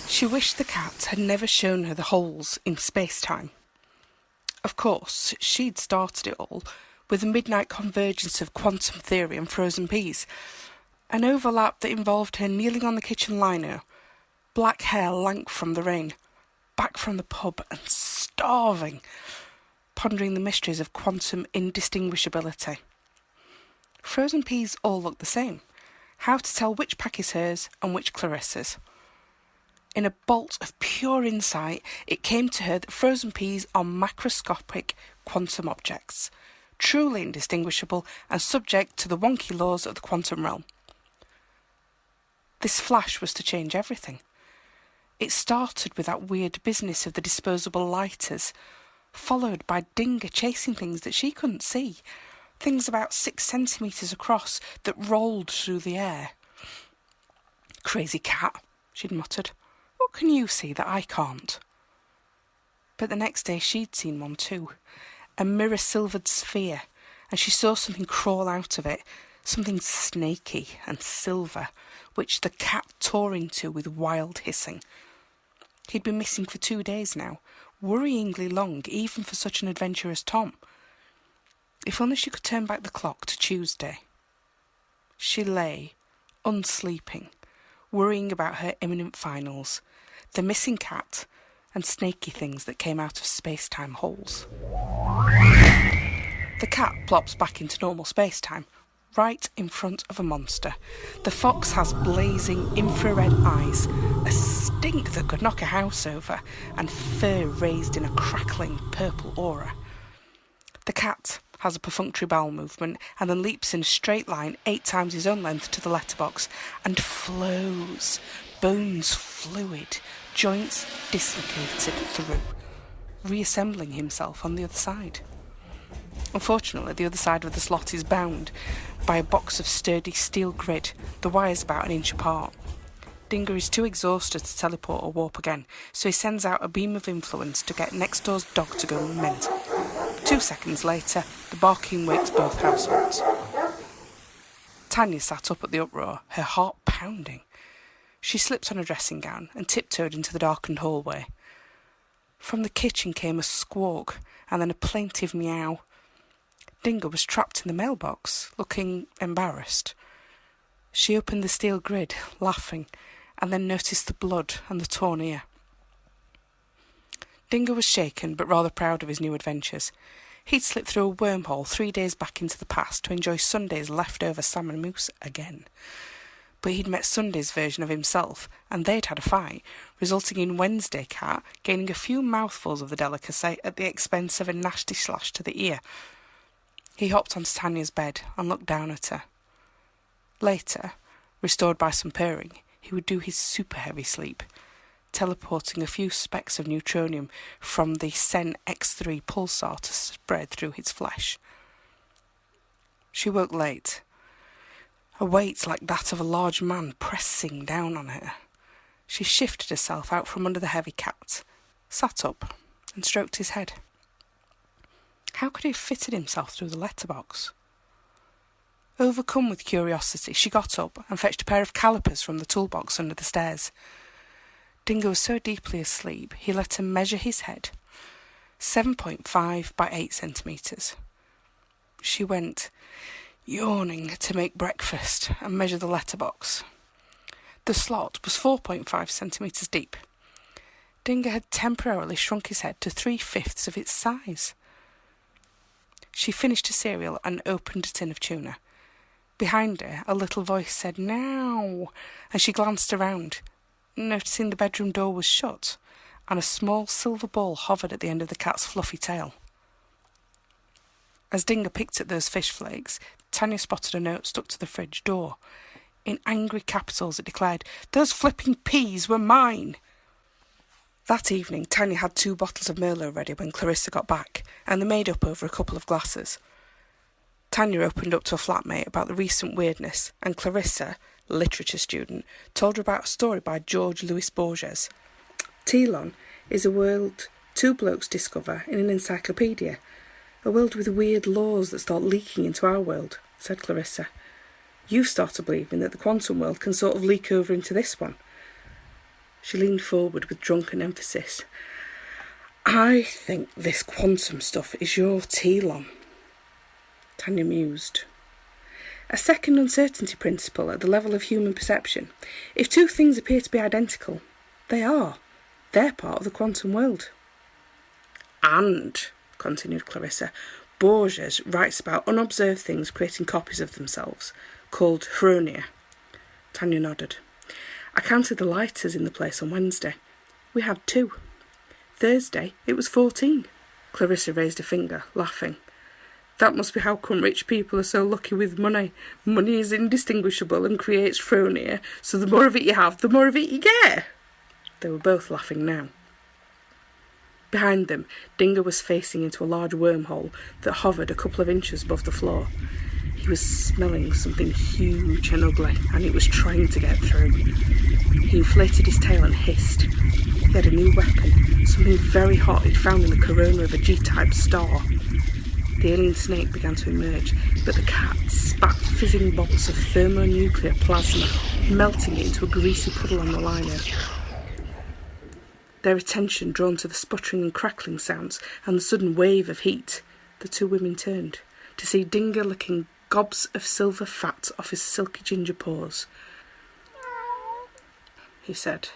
She wished the cat had never shown her the holes in space-time. Of course, she'd started it all with a midnight convergence of quantum theory and frozen peas, an overlap that involved her kneeling on the kitchen lino, black hair lank from the rain, back from the pub and starving, pondering the mysteries of quantum indistinguishability. Frozen peas all look the same. How to tell which pack is hers and which Clarissa's. In a bolt of pure insight, it came to her that frozen peas are macroscopic quantum objects, truly indistinguishable and subject to the wonky laws of the quantum realm. This flash was to change everything. It started with that weird business of the disposable lighters, followed by Dinga chasing things that she couldn't see, things about 6 centimetres across that rolled through the air. "Crazy cat," she'd muttered. "What can you see that I can't?" But the next day she'd seen one too, a mirror-silvered sphere, and she saw something crawl out of it, something snaky and silver, which the cat tore into with wild hissing. He'd been missing for 2 days now, worryingly long even for such an adventurer as Tom. If only she could turn back the clock to Tuesday. She lay, unsleeping, worrying about her imminent finals, the missing cat, and snaky things that came out of space-time holes. The cat plops back into normal space-time, right in front of a monster. The fox has blazing infrared eyes, a stink that could knock a house over, and fur raised in a crackling purple aura. The cat has a perfunctory bowel movement and then leaps in a straight line 8 times his own length to the letterbox and flows, bones fluid, joints dislocated through, reassembling himself on the other side. Unfortunately, the other side of the slot is bound by a box of sturdy steel grid, the wires about an inch apart. Dinga is too exhausted to teleport or warp again, so he sends out a beam of influence to get next door's dog to go mental. 2 seconds later, the barking wakes both households. Tanya sat up at the uproar, her heart pounding. She slipped on a dressing gown and tiptoed into the darkened hallway. From the kitchen came a squawk and then a plaintive meow. Dinga was trapped in the mailbox, looking embarrassed. She opened the steel grid, laughing, and then noticed the blood and the torn ear. Dinga was shaken, but rather proud of his new adventures. He'd slipped through a wormhole 3 days back into the past to enjoy Sunday's leftover salmon mousse again. But he'd met Sunday's version of himself, and they'd had a fight, resulting in Wednesday Cat gaining a few mouthfuls of the delicacy at the expense of a nasty slash to the ear. He hopped onto Tanya's bed and looked down at her. Later, restored by some purring, he would do his super heavy sleep, teleporting a few specks of neutronium from the Sen X3 pulsar to spread through his flesh. She woke late, a weight like that of a large man pressing down on her. She shifted herself out from under the heavy cat, sat up, and stroked his head. How could he have fitted himself through the letterbox? Overcome with curiosity, she got up and fetched a pair of calipers from the toolbox under the stairs. Dingo was so deeply asleep, he let her measure his head, 7.5 by 8 centimetres. She went, yawning, to make breakfast and measure the letterbox. The slot was 4.5 centimetres deep. Dingo had temporarily shrunk his head to 3/5 of its size. She finished her cereal and opened a tin of tuna. Behind her, a little voice said, "Now," and she glanced around, noticing the bedroom door was shut and a small silver ball hovered at the end of the cat's fluffy tail. As Dinga picked at those fish flakes, Tanya spotted a note stuck to the fridge door. In angry capitals it declared, "Those flipping peas were mine!" That evening, Tanya had 2 bottles of Merlot ready when Clarissa got back, and they made up over a couple of glasses. Tanya opened up to a flatmate about the recent weirdness, and Clarissa, literature student, told her about a story by George Louis Borges. Telon is a world 2 blokes discover in an encyclopedia, a world with weird laws that start leaking into our world, said Clarissa. You've started believing that the quantum world can sort of leak over into this one. She leaned forward with drunken emphasis. I think this quantum stuff is your Telon. Tanya mused. A second uncertainty principle at the level of human perception. If two things appear to be identical, they are. They're part of the quantum world. And, continued Clarissa, Borges writes about unobserved things creating copies of themselves, called phronia. Tanya nodded. I counted the lighters in the place on Wednesday. We had 2. Thursday, it was 14. Clarissa raised a finger, laughing. That must be how come rich people are so lucky with money. Money is indistinguishable and creates phronia, so the more of it you have, the more of it you get. They were both laughing now. Behind them, Dinger was facing into a large wormhole that hovered a couple of inches above the floor. He was smelling something huge and ugly, and it was trying to get through. He inflated his tail and hissed. He had a new weapon, something very hot he'd found in the corona of a G-type star. The alien snake began to emerge, but the cat spat fizzing bolts of thermonuclear plasma, melting it into a greasy puddle on the liner. Their attention drawn to the sputtering and crackling sounds and the sudden wave of heat, the two women turned to see Dinger licking gobs of silver fat off his silky ginger paws. He said,